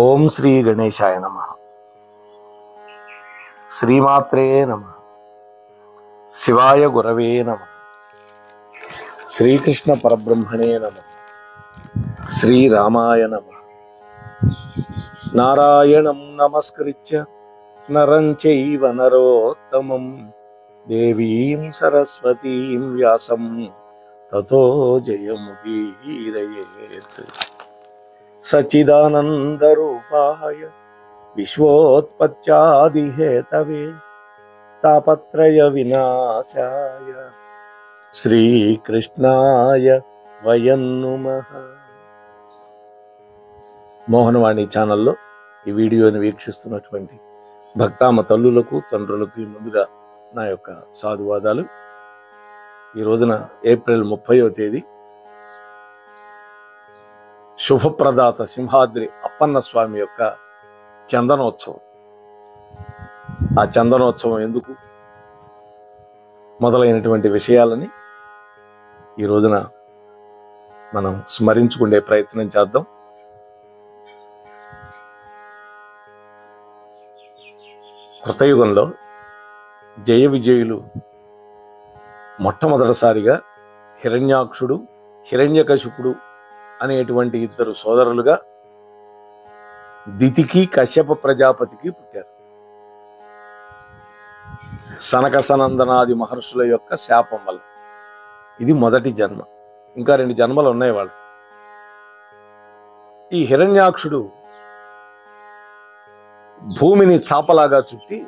ఓం శ్రీ గణేశాయ నమః. శ్రీమాత్రే నమః. శివాయ గురవే నమః. శ్రీకృష్ణ పరబ్రహ్మణే నమః. శ్రీరామాయ నమః. నారాయణం నమస్కృత్య నరం చైవ నరోత్తమం దేవీం సరస్వతీం వ్యాసం తతో జయముదీరయేత్. సచ్చిదానందరూపాయ విశ్వోత్పత్యాదిహేతవే తాపత్రయ వినాశాయ శ్రీకృష్ణాయ వయం నమః. మోహనవాణి ఛానల్లో ఈ వీడియోని వీక్షిస్తున్నటువంటి భక్తామ తల్లులకు తండ్రులకు ముందుగా నా యొక్క సాధువాదాలు. ఈ రోజున ఏప్రిల్ 30వ తేదీ శుభప్రదాత సింహాద్రి అప్పన్న స్వామి యొక్క చందనోత్సవం. ఆ చందనోత్సవం ఎందుకు మొదలైనటువంటి విషయాలని ఈ రోజున మనం స్మరించుకునే ప్రయత్నం చేద్దాం. కృతయుగంలో జయ విజయులు మొట్టమొదటిసారిగా హిరణ్యాక్షుడు హిరణ్యకశిపుడు అనేటువంటి ఇద్దరు సోదరులుగా దితికి కశ్యప ప్రజాపతికి పుట్టారు. సనక సనందనాది మహర్షుల యొక్క శాపం వల్ల ఇది మొదటి జన్మ. ఇంకా 2 జన్మలు ఉన్నాయి వాళ్ళు. ఈ హిరణ్యాక్షుడు భూమిని చాపలాగా చుట్టి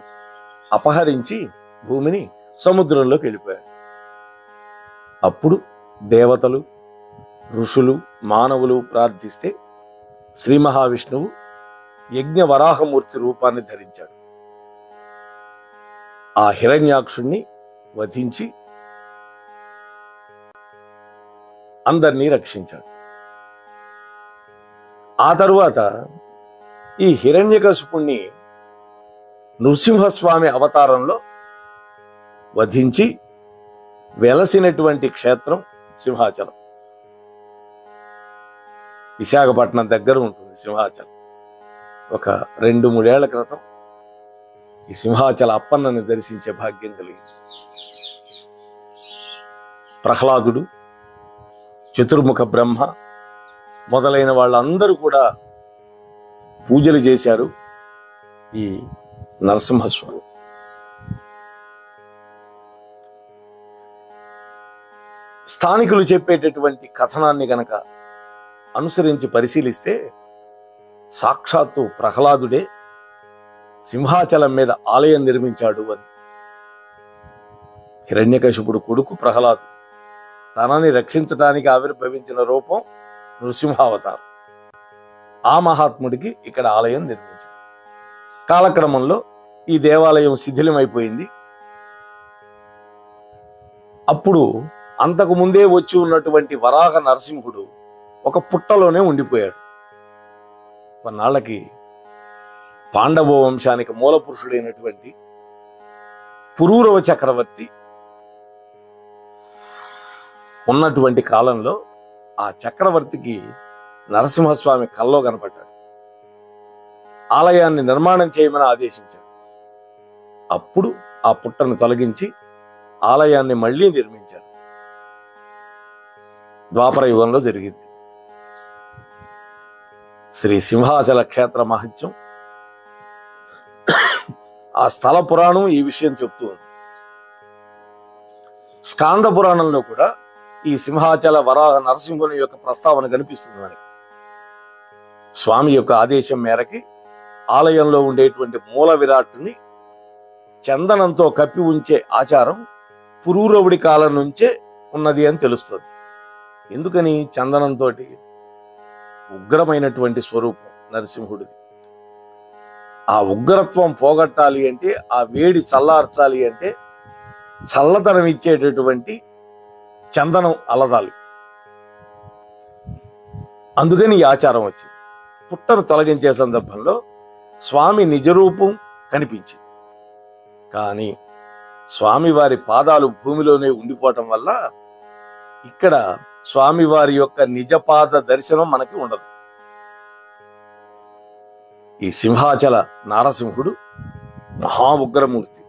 అపహరించి భూమిని సముద్రంలోకి వెళ్ళిపోయాడు. అప్పుడు దేవతలు, ఋషులు, మానవులు ప్రార్థిస్తే శ్రీ మహావిష్ణువు యజ్ఞ వరాహమూర్తి రూపాన్ని ధరించాడు. ఆ హిరణ్యాక్షుణ్ణి వధించి అందరినీ రక్షించాడు. ఆ తరువాత ఈ హిరణ్యకశిపుణ్ణి నృసింహస్వామి అవతారంలో వధించి వెలసినటువంటి క్షేత్రం సింహాచలం. విశాఖపట్నం దగ్గర ఉంటుంది సింహాచలం. ఒక 2-3 ఏళ్ల క్రితం ఈ సింహాచల అప్పన్నని దర్శించే భాగ్యం కలిగింది. ప్రహ్లాదుడు, చతుర్ముఖ బ్రహ్మ మొదలైన వాళ్ళందరూ కూడా పూజలు చేశారు ఈ నరసింహస్వామి. స్థానికులు చెప్పేటటువంటి కథనాన్ని గనక అనుసరించి పరిశీలిస్తే సాక్షాత్తు ప్రహ్లాదుడే సింహాచలం మీద ఆలయం నిర్మించాడు అని. హిరణ్యకశిపుడు కొడుకు ప్రహ్లాదు తనని రక్షించడానికి ఆవిర్భవించిన రూపం నృసింహావతారం. ఆ మహాత్ముడికి ఇక్కడ ఆలయం నిర్మించాడు. కాలక్రమంలో ఈ దేవాలయం శిథిలమైపోయింది. అప్పుడు అంతకు ముందే వచ్చి ఉన్నటువంటి వరాహ నరసింహుడు ఒక పుట్టలోనే ఉండిపోయాడు. కొన్నాళ్ళకి పాండవ వంశానికి మూల పురుషుడైనటువంటి పురూరవ చక్రవర్తి ఉన్నటువంటి కాలంలో ఆ చక్రవర్తికి నరసింహస్వామి కల్లో కనపడ్డాడు. ఆలయాన్ని నిర్మాణం చేయమని ఆదేశించాడు. అప్పుడు ఆ పుట్టను తొలగించి ఆలయాన్ని మళ్లీ నిర్మించాడు. ద్వాపర యుగంలో జరిగింది. శ్రీ సింహాచల క్షేత్ర మహత్యం, ఆ స్థల పురాణం ఈ విషయం చెప్తూ ఉంది. స్కాంద పురాణంలో కూడా ఈ సింహాచల వరాహ నరసింహుని యొక్క ప్రస్తావన కనిపిస్తుంది మనకి. స్వామి యొక్క ఆదేశం మేరకి ఆలయంలో ఉండేటువంటి మూల విరాట్టుని చందనంతో కప్పి ఉంచే ఆచారం పురూరవుడి కాలం నుంచే ఉన్నది అని తెలుస్తుంది. ఎందుకని? చందనంతో ఉగ్రమైనటువంటి స్వరూపం నరసింహుడిది. ఆ ఉగ్రత్వం పోగొట్టాలి అంటే, ఆ వేడి చల్లార్చాలి అంటే చల్లదనం ఇచ్చేటటువంటి చందనం అలదాలి. అందుకని ఈ ఆచారం వచ్చింది. పుట్టను తొలగించే సందర్భంలో స్వామి నిజరూపం కనిపించింది. కానీ స్వామివారి పాదాలు భూమిలోనే ఉండిపోవటం వల్ల ఇక్కడ స్వామివారి యొక్క నిజపాద దర్శనం మనకి ఉండదు. ఈ సింహాచల నారసింహుడు మహా ఉగ్రమూర్తి.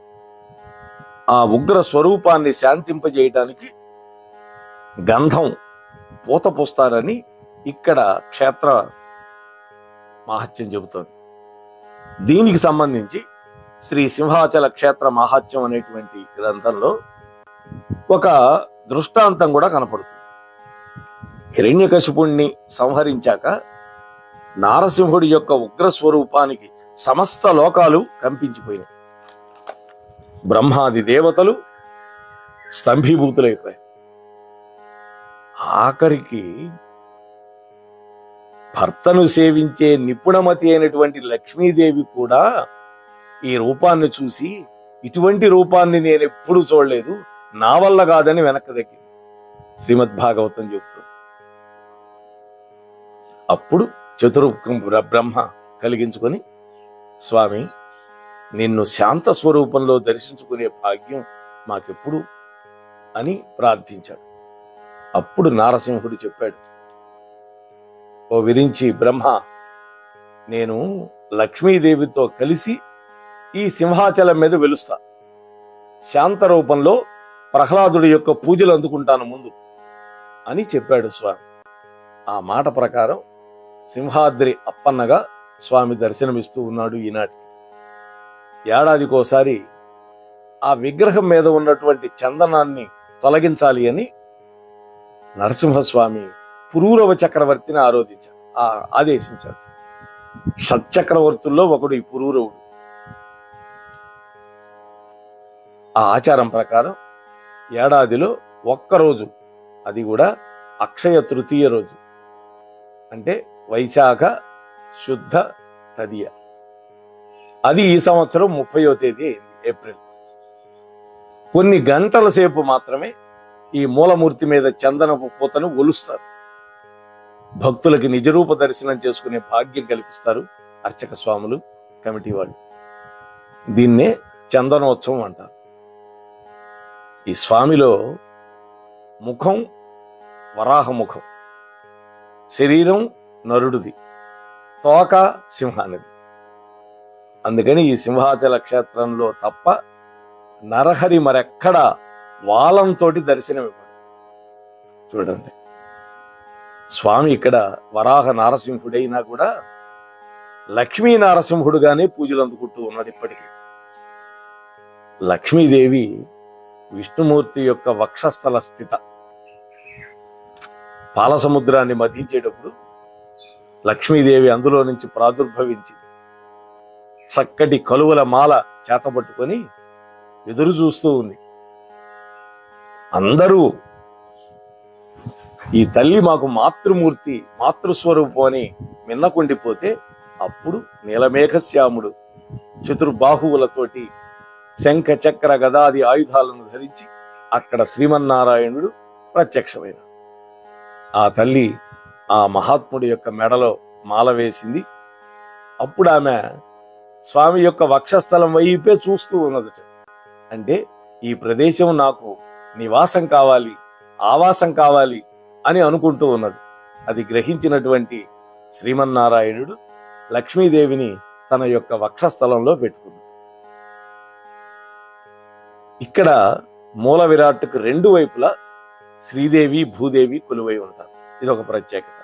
ఆ ఉగ్ర స్వరూపాన్ని శాంతింపజేయటానికి గంధం పూత పూస్తారని ఇక్కడ క్షేత్ర మహత్యం చెబుతోంది. దీనికి సంబంధించి శ్రీ సింహాచల క్షేత్ర మహాత్యం అనేటువంటి గ్రంథంలో ఒక దృష్టాంతం కూడా కనపడుతుంది. హిరణ్యకశిపుణ్ణి సంహరించాక నారసింహుడి యొక్క ఉగ్ర స్వరూపానికి సమస్త లోకాలు కంపించిపోయినాయి. బ్రహ్మాది దేవతలు స్తంభీభూతులైపోయాయి. ఆఖరికి భర్తను సేవించే నిపుణమతి అయినటువంటి లక్ష్మీదేవి కూడా ఈ రూపాన్ని చూసి, ఇటువంటి రూపాన్ని నేను ఎప్పుడూ చూడలేదు, నా వల్ల కాదని వెనక్కి దక్కింది. శ్రీమద్భాగవతం చెబుతుంది. అప్పుడు చతుర్ముఖం బ్రహ్మ కలిగించుకొని, స్వామి నిన్ను శాంత స్వరూపంలో దర్శించుకునే భాగ్యం మాకెప్పుడు అని ప్రార్థించాడు. అప్పుడు నారసింహుడు చెప్పాడు, ఓ విరించి బ్రహ్మ, నేను లక్ష్మీదేవితో కలిసి ఈ సింహాచలం మీద వెలుస్తా. శాంత రూపంలో ప్రహ్లాదుడి యొక్క పూజలు అందుకుంటాను ముందు అని చెప్పాడు స్వామి. ఆ మాట ప్రకారం సింహాద్రి అప్పన్నగా స్వామి దర్శనమిస్తూ ఉన్నాడు ఈనాటికి. ఏడాదికోసారి ఆ విగ్రహం మీద ఉన్నటువంటి చందనాన్ని తొలగించాలి అని నరసింహస్వామి పురూరవ చక్రవర్తిని ఆదేశించాడు. షట్చక్రవర్తుల్లో ఒకడు ఈ పురూరవుడు. ఆ ఆచారం ప్రకారం ఏడాదిలో ఒక్కరోజు, అది కూడా అక్షయ తృతీయ రోజు, అంటే వైశాఖ శుద్ధ తదియ, అది ఈ సంవత్సరం 30వ తేదీ అయింది, ఏప్రిల్. కొన్ని గంటల సేపు మాత్రమే ఈ మూలమూర్తి మీద చందనపు పూతను ఒలుస్తారు. భక్తులకి నిజరూప దర్శనం చేసుకునే భాగ్యం కల్పిస్తారు అర్చక స్వాములు, కమిటీ వాళ్ళు. దీన్నే చందనోత్సవం అంటారు. ఈ స్వామిలో ముఖం వరాహముఖం, శరీరం నరుడిది, తోక సింహానిది. అందుకని ఈ సింహాచల క్షేత్రంలో తప్ప నరహరి మరెక్కడా వాలంతో దర్శనం ఇవ్వడు. చూడండి, స్వామి ఇక్కడ వరాహ నారసింహుడైనా కూడా లక్ష్మీ నారసింహుడుగానే పూజలు అందుకుంటూ ఉన్నాడు ఇప్పటికీ. లక్ష్మీదేవి విష్ణుమూర్తి యొక్క వక్షస్థల స్థిత. పాలసముద్రాన్ని మధించేటప్పుడు లక్ష్మీదేవి అందులో నుంచి ప్రాదుర్భవించింది. చక్కటి కలువల మాల చేతబట్టుకొని ఎదురు చూస్తూ ఉంది. అందరూ ఈ తల్లి మాకు మాతృమూర్తి, మాతృస్వరూపం అని మిన్నకుండిపోతే, అప్పుడు నీలమేఘశ్యాముడు చతుర్బాహువులతోటి శంఖ చక్ర గదాది ఆయుధాలను ధరించి అక్కడ శ్రీమన్నారాయణుడు ప్రత్యక్షమైన. ఆ తల్లి ఆ మహాత్ముడి యొక్క మెడలో మాల వేసింది. అప్పుడు ఆమె స్వామి యొక్క వక్షస్థలం వైపే చూస్తూ ఉన్నదట. అంటే ఈ ప్రదేశం నాకు నివాసం కావాలి, ఆవాసం కావాలి అని అనుకుంటూ ఉన్నది. అది గ్రహించినటువంటి శ్రీమన్నారాయణుడు లక్ష్మీదేవిని తన యొక్క వక్షస్థలంలో పెట్టుకున్నాడు. ఇక్కడ మూల విరాట్కు రెండు వైపులా శ్రీదేవి భూదేవి కొలువై ఉంటారు. ఇది ఒక ప్రత్యేకత.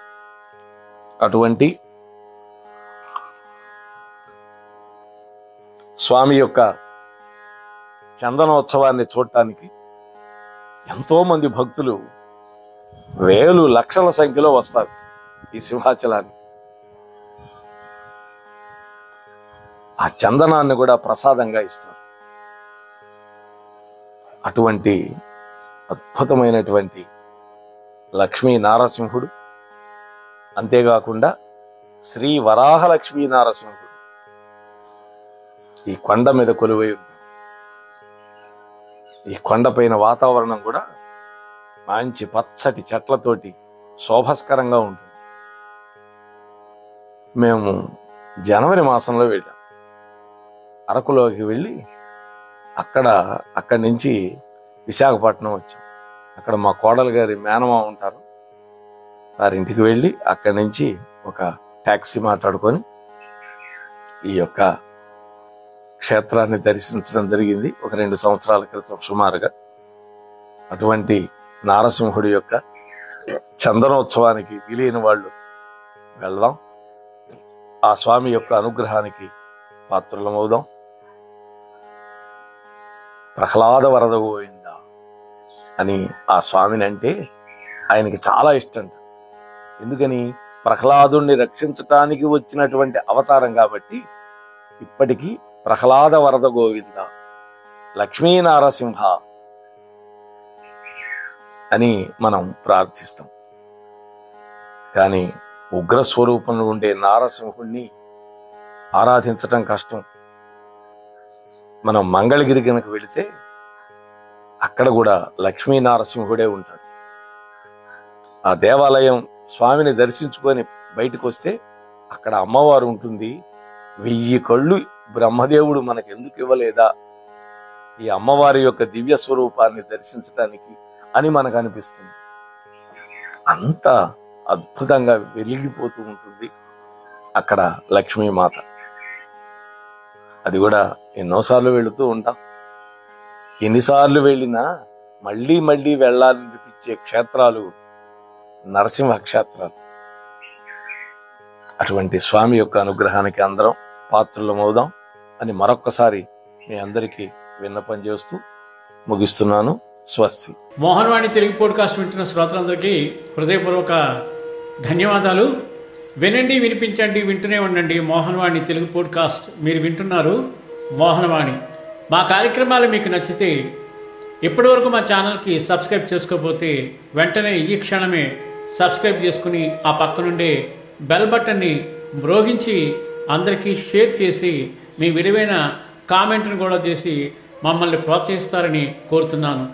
అటువంటి స్వామి యొక్క చందనోత్సవాన్ని చూడటానికి ఎంతో మంది భక్తులు వేలు లక్షల సంఖ్యలో వస్తారు ఈ సింహాచలానికి. ఆ చందనాన్ని కూడా ప్రసాదంగా ఇస్తారు. అటువంటి అద్భుతమైనటువంటి లక్ష్మీ నారసింహుడు, అంతేకాకుండా శ్రీ వరాహ లక్ష్మీ నారసింహుడు ఈ కొండ మీద కొలువై ఉంటాడు. ఈ కొండపైన వాతావరణం కూడా మంచి పచ్చటి చెట్లతోటి శోభస్కరంగా ఉంటుంది. మేము జనవరి మాసంలో వెళ్ళాం. అరకులోకి వెళ్ళి అక్కడి నుంచి విశాఖపట్నం వచ్చాం. అక్కడ మా కోడలు గారి మేనమా ఉంటారు, వారింటికి వెళ్ళి అక్కడి నుంచి ఒక ట్యాక్సీ మాట్లాడుకొని ఈ యొక్క క్షేత్రాన్ని దర్శించడం జరిగింది ఒక 2 సంవత్సరాల క్రితం సుమారుగా. అటువంటి నారసింహుడి యొక్క చందనోత్సవానికి వీలైన వాళ్ళు వెళ్దాం, ఆ స్వామి యొక్క అనుగ్రహానికి పాత్రులమవుదాం. ప్రహ్లాద వరద గోవింద అని ఆ స్వామిని అంటే ఆయనకి చాలా ఇష్టం. ఎందుకని? ప్రహ్లాదుణ్ణి రక్షించటానికి వచ్చినటువంటి అవతారం కాబట్టి ఇప్పటికీ ప్రహ్లాద వరద గోవింద, లక్ష్మీ నారసింహ అని మనం ప్రార్థిస్తాం. కానీ ఉగ్రస్వరూపంలో ఉండే నారసింహుణ్ణి ఆరాధించటం కష్టం. మనం మంగళగిరి కనుక వెళితే అక్కడ కూడా లక్ష్మీ నారసింహుడే ఉంటాడు. ఆ దేవాలయం స్వామిని దర్శించుకొని బయటకు వస్తే అక్కడ అమ్మవారు ఉంటుంది. 1000 కళ్ళు బ్రహ్మదేవుడు మనకు ఎందుకు ఇవ్వలేదా ఈ అమ్మవారి యొక్క దివ్య స్వరూపాన్ని దర్శించటానికి అని మనకు అనిపిస్తుంది. అంత అద్భుతంగా వెలిగిపోతూ ఉంటుంది అక్కడ లక్ష్మీమాత. అది కూడా ఎన్నోసార్లు వెళుతూ ఉంటాం. ఎన్నిసార్లు వెళ్ళినా మళ్ళీ మళ్ళీ వెళ్ళాలనిపించే క్షేత్రాలు నరసింహ క్షేత్రాలు. అటువంటి స్వామి యొక్క అనుగ్రహానికి అందరం పాత్రులమవుదాం అని మరొక్కసారి మీ అందరికీ విన్నపం చేస్తూ ముగిస్తున్నాను. స్వస్తి. మోహనవాణి తెలుగు పోడ్కాస్ట్ వింటున్న శ్రోతలందరికీ హృదయపూర్వక ధన్యవాదాలు. వినండి, వినిపించండి, వింటూనే ఉండండి మోహనవాణి తెలుగు పోడ్కాస్ట్. మీరు వింటున్నారు మోహనవాణి. మా కార్యక్రమాలు మీకు నచ్చితే ఇప్పటివరకు మా ఛానల్కి సబ్స్క్రైబ్ చేసుకోకపోతే వెంటనే ఈ క్షణమే సబ్స్క్రైబ్ చేసుకుని ఆ పక్కనుండే బెల్ బటన్ని మ్రోగించి అందరికీ షేర్ చేసి మీ విలువైన కామెంట్ను కూడా చేసి మమ్మల్ని ప్రోత్సహిస్తారని కోరుతున్నాను.